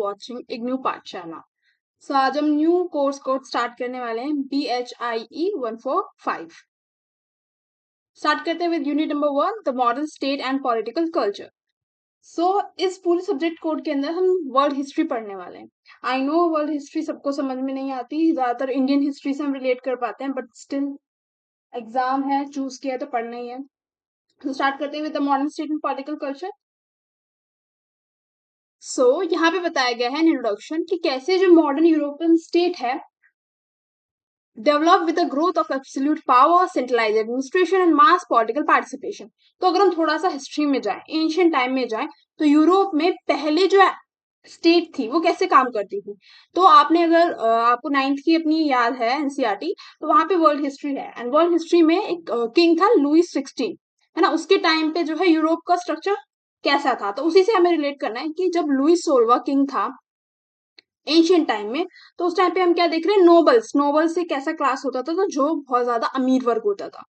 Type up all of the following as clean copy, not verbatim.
Watching IGNOU पाठशाला। सो आज हम न्यू कोर्स स्टार्ट करने वाले हैं BHIE 145। स्टार्ट करते हैं with unit number 1, the modern state and political culture. So इस पूरे सब्जेक्ट कोड के अंदर हम वर्ल्ड हिस्ट्री पढ़ने वाले हैं। आई नो वर्ल्ड हिस्ट्री सबको समझ में नहीं आती, ज्यादातर इंडियन हिस्ट्री से हम रिलेट कर पाते हैं, बट स्टिल एग्जाम है, चूज किया है तो पढ़ना ही है। तो स्टार्ट करते हैं with the modern state and political culture. यहाँ पे बताया गया है इंट्रोडक्शन कि कैसे जो मॉडर्न यूरोपियन स्टेट है develop with the growth of absolute power, centralised administration and mass political participation. तो अगर हम थोड़ा सा हिस्ट्री में जाएं, एंशियंट टाइम में जाएं, तो यूरोप में पहले जो स्टेट थी वो कैसे काम करती थी। तो आपने अगर आपको नाइन्थ की अपनी याद है एनसीईआरटी, तो वहां पे वर्ल्ड हिस्ट्री है, एंड वर्ल्ड हिस्ट्री में एक किंग था लुईस 16, है ना। उसके टाइम पे जो है यूरोप का स्ट्रक्चर कैसा था, तो उसी से हमें रिलेट करना है कि जब लुईस 16वां किंग था एंशियंट टाइम में, तो उस टाइम पे हम क्या देख रहे हैं, नोबल्स। नोबल से कैसा क्लास होता था, तो जो बहुत ज्यादा अमीर वर्ग होता था,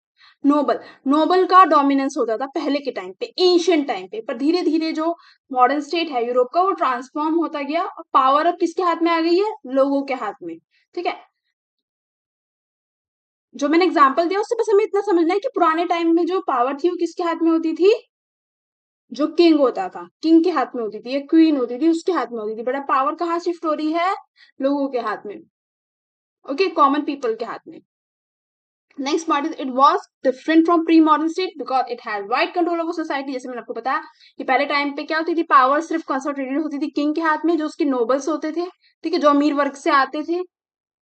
नोबल। नोबल का डोमिनेंस होता था पहले के टाइम पे, एंशियंट टाइम पे। पर धीरे धीरे जो मॉडर्न स्टेट है यूरोप का, वो ट्रांसफॉर्म होता गया और पावर अब किसके हाथ में आ गई है, लोगों के हाथ में। ठीक है, जो मैंने एग्जांपल दिया उससे बस हमें इतना समझना है कि पुराने टाइम में जो पावर थी वो किसके हाथ में होती थी, जो किंग होता था, किंग के हाथ में होती थी, या क्वीन होती थी, उसके हाथ में होती थी। बट अब पावर कहाँ शिफ्ट हो रही है, लोगों के हाथ में, ओके, कॉमन पीपल के हाथ में। Next part is, it was different from pre modern state because it had wide control over society. जैसे मैंने आपको बताया कि पहले टाइम पे क्या होती थी, पावर सिर्फ कंसंट्रेटेड होती थी किंग के हाथ में, जो उसके नोबल्स होते थे, ठीक है, जो अमीर वर्ग से आते थे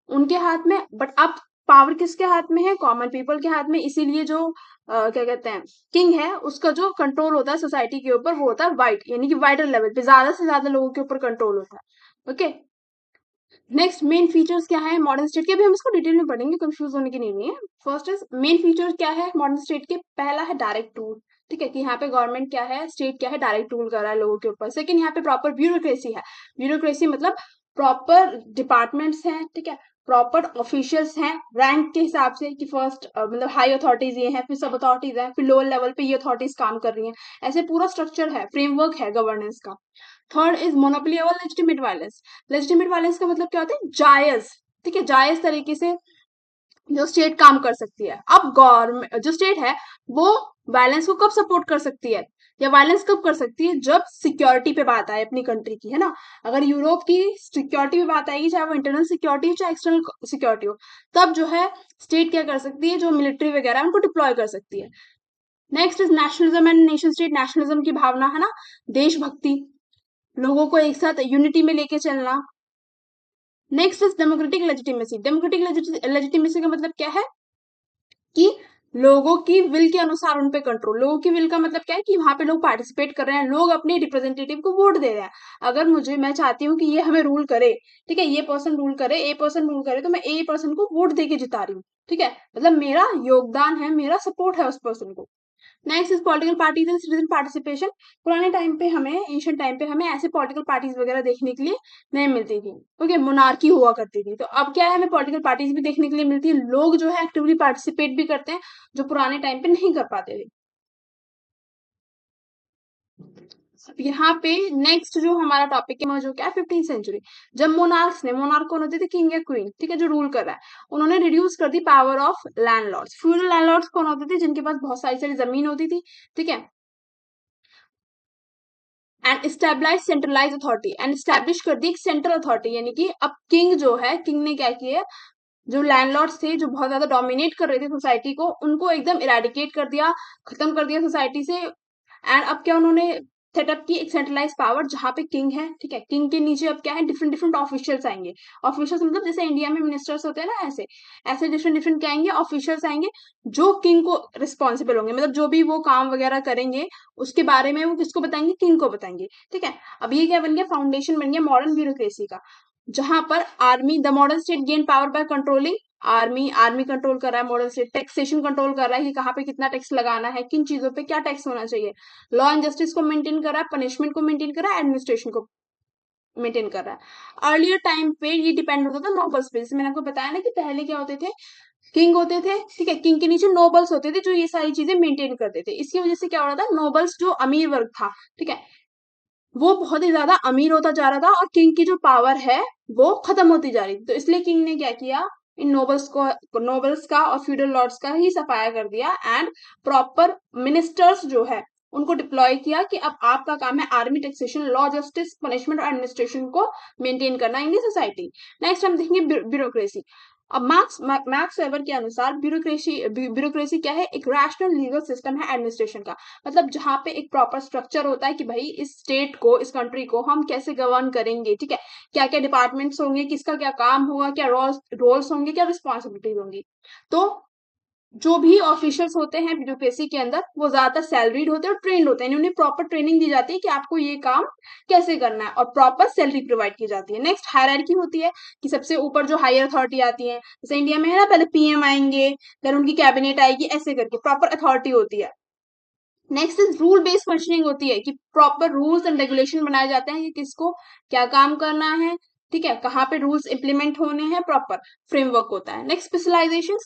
उनके हाथ में। बट अब पावर किसके हाथ में है, कॉमन पीपल के हाथ में। इसीलिए जो क्या कहते हैं, किंग है, उसका जो कंट्रोल होता है सोसाइटी के ऊपर, वो होता है वाइड, यानी कि वाइडर लेवल पे ज्यादा से ज्यादा लोगों के ऊपर कंट्रोल होता है। ओके, नेक्स्ट मेन फीचर्स क्या है मॉडर्न स्टेट के, अभी हम इसको डिटेल में पढ़ेंगे, कंफ्यूज होने की नहीं है। फर्स्ट इज मेन फीचर क्या है मॉडर्न स्टेट के, पहला है डायरेक्ट रूल। ठीक है, कि यहाँ पे गवर्नमेंट क्या है, स्टेट क्या है, डायरेक्ट रूल कर रहा है लोगों के ऊपर। सेकंड, यहाँ पे प्रॉपर ब्यूरोक्रेसी है। ब्यूरोक्रेसी मतलब प्रॉपर डिपार्टमेंट्स हैं, ठीक है, प्रॉपर ऑफिशियल्स हैं रैंक के हिसाब से, कि फर्स्ट मतलब हाई अथॉरिटीज ये हैं, फिर सब अथॉरिटीज हैं, फिर लोअर लेवल पे ये अथॉरिटीज काम कर रही हैं। ऐसे पूरा स्ट्रक्चर है, फ्रेमवर्क है गवर्नेंस का। Third is monopoly over legitimate violence. Legitimate violence का मतलब क्या होता है, जायज, ठीक है, जायज तरीके से जो स्टेट काम कर सकती है। अब गवर्नमेंट जो स्टेट है वो वायलेंस को कब सपोर्ट कर सकती है, या वायलेंस कब कर सकती है, जब सिक्योरिटी पे बात आए अपनी कंट्री की, है ना। अगर यूरोप की सिक्योरिटी पे बात आएगी, चाहे वो इंटरनल सिक्योरिटी हो चाहे एक्सटर्नल सिक्योरिटी हो, तब जो है स्टेट क्या कर सकती है, जो मिलिट्री वगैरह है उनको डिप्लॉय कर सकती है। Next is nationalism and nation state. Nationalism की भावना, है ना, देशभक्ति, लोगों को एक साथ यूनिटी में लेके चलना। Next is democratic legitimacy. Democratic legitimacy का मतलब क्या है, कि लोगों की विल के अनुसार उन पे कंट्रोल। लोगों की विल का मतलब क्या है, कि वहां पे लोग पार्टिसिपेट कर रहे हैं, लोग अपने रिप्रेजेंटेटिव को वोट दे रहे हैं। अगर मैं चाहती हूँ कि ये हमें रूल करे, ठीक है, ये पर्सन रूल करे, ए पर्सन रूल करे, तो मैं ए पर्सन को वोट दे के जिता रही हूँ, ठीक है, मतलब मेरा योगदान है, मेरा सपोर्ट है उस पर्सन को। Next is political parties and citizen participation. पुराने टाइम पे हमें, एंशियंट टाइम पे हमें ऐसे पॉलिटिकल पार्टीज वगैरह देखने के लिए नहीं मिलती थी, ओके, मोनार्की हुआ करती थी। तो अब क्या है, हमें पॉलिटिकल पार्टीज भी देखने के लिए मिलती है, लोग जो है एक्टिवली पार्टिसिपेट भी करते हैं, जो पुराने टाइम पे नहीं कर पाते थे। अब यहाँ पे नेक्स्ट जो हमारा टॉपिक है, जो क्या है, 15th सेंचुरी। जब मोनार्क्स ने, मोनार्क कौन होते थे, किंग या क्वीन, ठीक है, जो रूल कर रहा है, उन्होंने रिड्यूस कर the power of landlords. Feudal landlords कौन होते थे, जिनके पास बहुत सारी सारी जमीन होती थी, ठीक है, and stabilize centralize authority, and establish कर दी एक सेंट्रल अथॉरिटी। यानी कि अब किंग जो है, किंग ने क्या किया, जो लैंडलॉर्ड्स थे, जो बहुत ज्यादा डोमिनेट कर रहे थे सोसाइटी को, उनको एकदम इरेडिकेट कर दिया, खत्म कर दिया सोसाइटी से। एंड अब क्या उन्होंने सेटअप की, एक सेंट्रलाइज पावर, जहां पे किंग है, ठीक है, किंग के नीचे अब क्या है, डिफरेंट डिफरेंट ऑफिशियल्स आएंगे। ऑफिशियल्स मतलब जैसे इंडिया में मिनिस्टर्स होते हैं ना, ऐसे ऐसे डिफरेंट डिफरेंट क्या आएंगे, ऑफिशियल्स आएंगे, जो किंग को रिस्पॉन्सिबल होंगे, मतलब जो भी वो काम वगैरह करेंगे उसके बारे में वो किसको बताएंगे, किंग को बताएंगे, ठीक है। अब ये क्या बन गया, फाउंडेशन बन गया मॉडर्न ब्यूरोक्रेसी का, जहां पर army, the modern state gain power by controlling army. Army control कर रहा है मॉडर्न स्टेट, टैक्सेशन कंट्रोल कर रहा है, कि कहाँ पे कितना टैक्स लगाना है, किन चीजों पे क्या टैक्स होना चाहिए, लॉ एंड जस्टिस को मेंटेन कर रहा है, पनिशमेंट को मेंटेन कर रहा है, एडमिनिस्ट्रेशन को मेंटेन कर रहा है। अर्लियर टाइम पे ये डिपेंड होता था नोबल्स पे, जैसे मैंने आपको बताया ना कि पहले क्या होते थे, किंग होते थे, ठीक है, किंग के नीचे नोबल्स होते थे, जो ये सारी चीजें मेंटेन करते थे। इसकी वजह से क्या हो रहा था, नोबल्स जो अमीर वर्ग था, ठीक है, वो बहुत ही ज्यादा अमीर होता जा रहा था और किंग की जो पावर है वो खत्म होती जा रही थी। तो इसलिए किंग ने क्या किया, इन नोबल्स का और फ्यूडल लॉर्ड्स का ही सफाया कर दिया एंड प्रॉपर मिनिस्टर्स जो है उनको डिप्लॉय किया कि अब आपका काम है army, taxation, law, justice, punishment और एडमिनिस्ट्रेशन को मेंटेन करना इन दी सोसाइटी। नेक्स्ट हम देखेंगे ब्यूरोक्रेसी। अब मैक्स वेबर के अनुसार ब्यूरोक्रेसी क्या है, एक रैशनल लीगल सिस्टम है एडमिनिस्ट्रेशन का। मतलब जहाँ पे एक प्रॉपर स्ट्रक्चर होता है कि भाई इस स्टेट को, इस कंट्री को हम कैसे गवर्न करेंगे, ठीक है, क्या क्या डिपार्टमेंट्स होंगे, किसका क्या काम होगा, क्या रोल्स होंगे, क्या रिस्पॉन्सिबिलिटीज होंगी। तो जो भी ऑफिशियल्स होते हैं ब्यूरोक्रेसी के अंदर वो ज्यादातर सैलरीड होते हैं और ट्रेंड होते हैं, उन्हें प्रॉपर ट्रेनिंग दी जाती है कि आपको ये काम कैसे करना है और प्रॉपर सैलरी प्रोवाइड की जाती है। नेक्स्ट हायरार्की होती है कि सबसे ऊपर जो हायर अथॉरिटी आती है, जैसे इंडिया में है ना, पहले पीएम आएंगे, देन उनकी कैबिनेट आएगी, ऐसे करके प्रॉपर अथॉरिटी होती है। Next is rule based functioning होती है कि प्रॉपर रूल्स एंड रेगुलेशन बनाए जाते हैं कि किसको क्या काम करना है, ठीक है, कहाँ पे रूल्स इंप्लीमेंट होने हैं, प्रॉपर फ्रेमवर्क होता है। नेक्स्ट स्पेशलाइजेशन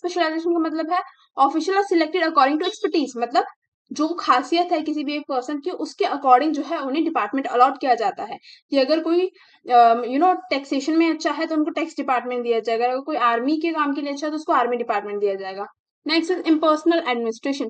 का मतलब है official are selected according to expertise. मतलब जो खासियत है किसी भी एक पर्सन की, उसके अकॉर्डिंग जो है उन्हें डिपार्टमेंट अलॉट किया जाता है कि अगर कोई टैक्सेशन में अच्छा है तो उनको टैक्स डिपार्टमेंट दिया जाएगा, अगर कोई आर्मी के काम के लिए अच्छा है तो उसको आर्मी डिपार्टमेंट दिया जाएगा। Next is impersonal administration.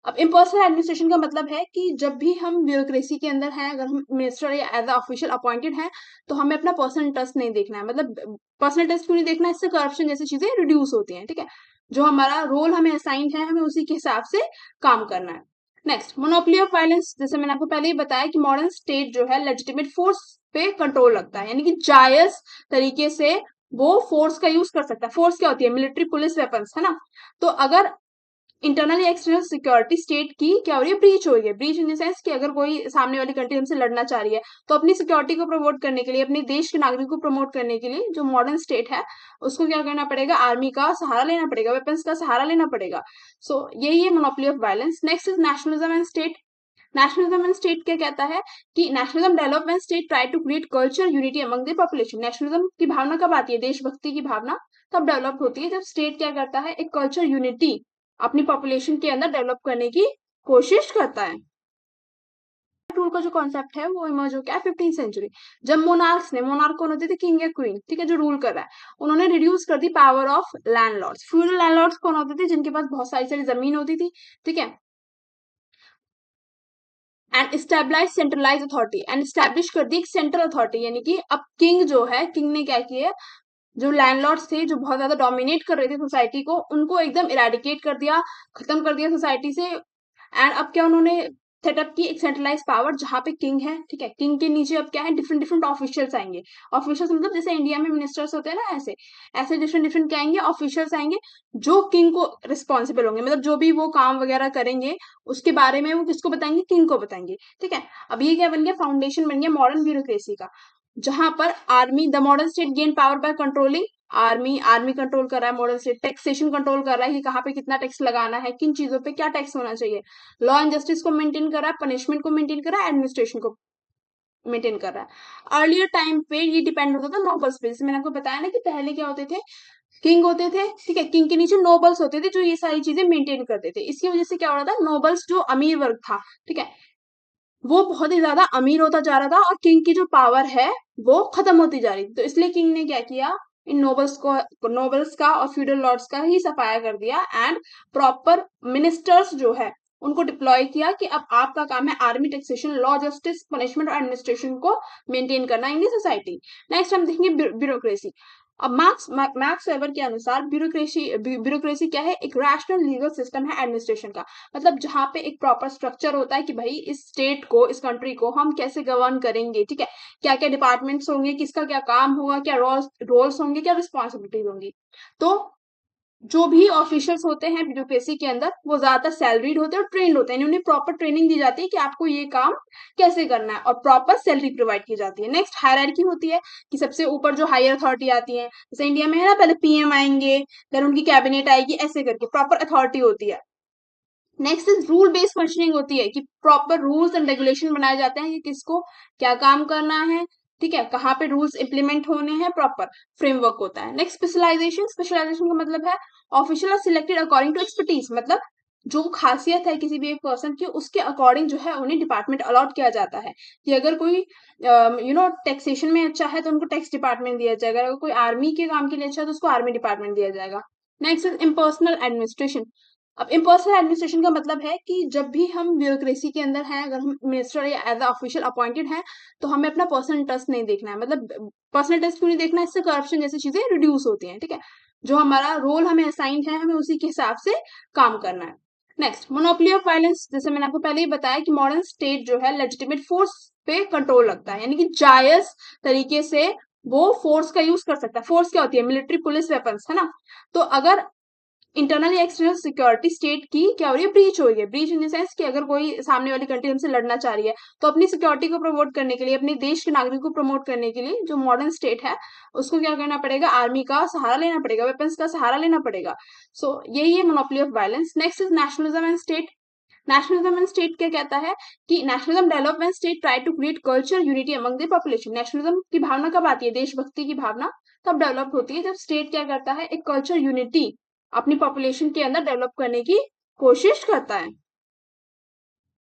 अब इम्पर्सनल एडमिनिस्ट्रेशन का मतलब है कि जब भी हम ब्यूरोक्रेसी के अंदर हैं, अगर हम मिनिस्टर या एज ऑफिशियल अपॉइंटेड हैं, तो हमें अपना पर्सनल इंटरेस्ट नहीं देखना है। मतलब पर्सनल इंटरेस्ट क्यों नहीं देखना है, इससे करप्शन जैसी चीजें रिड्यूस होती हैं, ठीक है। जो हमारा रोल हमें असाइंड है, हमें उसी के हिसाब से काम करना है। Next monopoly of violence. जैसे मैंने आपको पहले ही बताया कि मॉडर्न स्टेट जो है लेजिटिमेट फोर्स पे कंट्रोल रखता है, यानी कि जायज तरीके से वो फोर्स का यूज कर सकता है। फोर्स क्या होती है, मिलिट्री, पुलिस, वेपन्स, है ना। तो अगर इंटरनल या एक्सटर्नल सिक्योरिटी स्टेट की क्या हो रही है, ब्रीच हो रही है, ब्रीच इन द सेंस कि अगर कोई सामने वाली कंट्री हमसे लड़ना चाह रही है, तो अपनी सिक्योरिटी को प्रमोट करने के लिए, अपने देश के नागरिक को प्रमोट करने के लिए जो मॉडर्न स्टेट है उसको क्या करना पड़ेगा, आर्मी का सहारा लेना पड़ेगा, वेपन्स का सहारा लेना पड़ेगा। सो यही है monopoly of violence. Next is nationalism and state. Nationalism and state क्या कहता है कि nationalism develop when state try to create culture unity among the population. Nationalism की भावना कब आती है, देशभक्ति की भावना तब डेवलप होती है जब स्टेट क्या करता है, एक कल्चर यूनिटी अपनी पॉपुलेशन के अंदर डेवलप करने की कोशिश करता है। रूल का जो कॉन्सेप्ट है वो इमर्ज हो गया 15th सेंचुरी, जब मोनार्क्स ने, मोनार्क कौन होते थे, किंग या क्वीन, ठीक है, जो रूल कर रहा है, उन्होंने रिड्यूस कर the power of landlords. Feudal landlords कौन होते थे, जिनके पास बहुत सारी सारी जमीन होती थी, ठीक है, and stabilize centralize authority, and establish कर दी एक सेंट्रल अथॉरिटी। यानी कि अब किंग जो है, किंग ने क्या किया, जो लैंडलॉर्ड्स थे जो बहुत ज्यादा डोमिनेट कर रहे थे सोसाइटी को, उनको एकदम इरेडिकेट कर दिया, खत्म कर दिया सोसाइटी से। एंड अब क्या उन्होंने सेटअप की, एक सेंट्रलाइज पावर जहां पे किंग है, ठीक है, किंग के नीचे अब क्या है, डिफरेंट डिफरेंट ऑफिशियल्स आएंगे। ऑफिशियल्स मतलब जैसे इंडिया में मिनिस्टर्स होते हैं ना, ऐसे ऐसे डिफरेंट डिफरेंट क्या आएंगे, ऑफिशियल्स आएंगे जो किंग को रिस्पॉन्सिबल होंगे। मतलब जो भी वो काम वगैरह करेंगे उसके बारे में वो किसको बताएंगे, किंग को बताएंगे, ठीक है। अब ये क्या बन गया, फाउंडेशन बन गया मॉडर्न ब्यूरोक्रेसी का, जहां पर army, the modern state gain power by controlling army. Army control कर रहा है मॉडर्न स्टेट, टैक्सेशन कंट्रोल कर रहा है कि कहाँ पे कितना टैक्स लगाना है, किन चीजों पे क्या टैक्स होना चाहिए, लॉ एंड जस्टिस को मेंटेन कर रहा है, पनिशमेंट को मेंटेन कर रहा है, एडमिनिस्ट्रेशन को मेंटेन कर रहा है। अर्लियर टाइम पे ये डिपेंड होता था नोबल्स पे। जैसे मैंने आपको बताया ना कि पहले क्या होते थे, किंग होते थे, ठीक है, किंग के नीचे नोबल्स होते थे जो ये सारी चीजें मेंटेन करते थे। इसकी वजह से क्या हो रहा था, नोबल्स जो अमीर वर्ग था, ठीक है, वो बहुत ही ज्यादा अमीर होता जा रहा था और किंग की जो पावर है वो खत्म होती जा रही थी। तो इसलिए किंग ने क्या किया, इन नोबल्स का और फ्यूडल लॉर्ड्स का ही सफाया कर दिया एंड प्रॉपर मिनिस्टर्स जो है उनको डिप्लॉय किया कि अब आपका काम है army, taxation, law, justice, punishment और एडमिनिस्ट्रेशन को मेंटेन करना इन दी सोसाइटी। नेक्स्ट हम देखेंगे ब्यूरोक्रेसी। अब मैक्स वेबर के अनुसार ब्यूरोक्रेसी क्या है, एक रैशनल लीगल सिस्टम है एडमिनिस्ट्रेशन का। मतलब जहां पे एक प्रॉपर स्ट्रक्चर होता है कि भाई इस स्टेट को, इस कंट्री को हम कैसे गवर्न करेंगे, ठीक है, क्या क्या डिपार्टमेंट्स होंगे, किसका क्या काम होगा, क्या रोल्स होंगे, क्या रिस्पॉन्सिबिलिटीज होंगी। तो जो भी ऑफिशियल्स होते हैं ब्यूरोक्रेसी के अंदर वो ज्यादातर सैलरीड होते हैं और ट्रेंड होते हैं, उन्हें प्रॉपर ट्रेनिंग दी जाती है कि आपको ये काम कैसे करना है और प्रॉपर सैलरी प्रोवाइड की जाती है। नेक्स्ट हायरार्की होती है कि सबसे ऊपर जो हायर अथॉरिटी आती है, जैसे इंडिया में है ना, पहले पीएम आएंगे, देन उनकी कैबिनेट आएगी, ऐसे करके प्रॉपर अथॉरिटी होती है। Next is rule based functioning होती है कि प्रॉपर रूल्स एंड रेगुलेशन बनाए जाते हैं कि किसको क्या काम करना है, ठीक है, कहाँ पे रूल्स इंप्लीमेंट होने हैं, प्रॉपर फ्रेमवर्क होता है। नेक्स्ट स्पेशलाइजेशन का मतलब है official selected according to expertise. मतलब जो खासियत है किसी भी एक पर्सन की, उसके अकॉर्डिंग जो है उन्हें डिपार्टमेंट अलॉट किया जाता है कि अगर कोई टैक्सेशन में अच्छा है तो उनको टैक्स डिपार्टमेंट दिया जाएगा, अगर कोई आर्मी के काम के लिए अच्छा है तो उसको आर्मी डिपार्टमेंट दिया जाएगा। Next is impersonal administration. अब इम्पर्सनल एडमिनिस्ट्रेशन का मतलब है कि जब भी हम ब्यूरोक्रेसी के अंदर हैं, अगर हम मिनिस्टर या एज ऑफिशियल अपॉइंटेड हैं, तो हमें अपना पर्सनल इंटरेस्ट नहीं देखना है। मतलब पर्सनल इंटरेस्ट क्यों नहीं देखना है? इससे करप्शन जैसी चीजें रिड्यूस होती हैं, ठीक है। जो हमारा रोल हमें असाइंड है, हमें उसी के हिसाब से काम करना है। Next, monopoly of violence. जैसे मैंने आपको पहले ही बताया कि मॉडर्न स्टेट जो है लेजिटिमेट फोर्स पे कंट्रोल रखता है, यानी कि जायज तरीके से वो फोर्स का यूज कर सकता है। फोर्स क्या होती है? मिलिट्री, पुलिस, वेपन्स, है ना। तो अगर इंटरनल या एक्सटर्नल सिक्योरिटी स्टेट की क्या हो रही है? ब्रीच हो रही है। ब्रीच इन द सेंस कि अगर कोई सामने वाली कंट्री हमसे लड़ना चाह रही है, तो अपनी सिक्योरिटी को प्रमोट करने के लिए, अपने देश के नागरिक को प्रमोट करने के लिए जो मॉडर्न स्टेट है उसको क्या करना पड़ेगा? आर्मी का सहारा लेना पड़ेगा, वेपन्स का सहारा लेना पड़ेगा। सो यही है monopoly of violence. Next is nationalism and state. Nationalism and state क्या कहता है कि nationalism develop when state try to create culture unity among the population. Nationalism की भावना कब आती है? देशभक्ति की भावना तब डेवलप होती है जब स्टेट क्या करता है? एक कल्चर यूनिटी अपनी पॉपुलेशन के अंदर डेवलप करने की कोशिश करता है।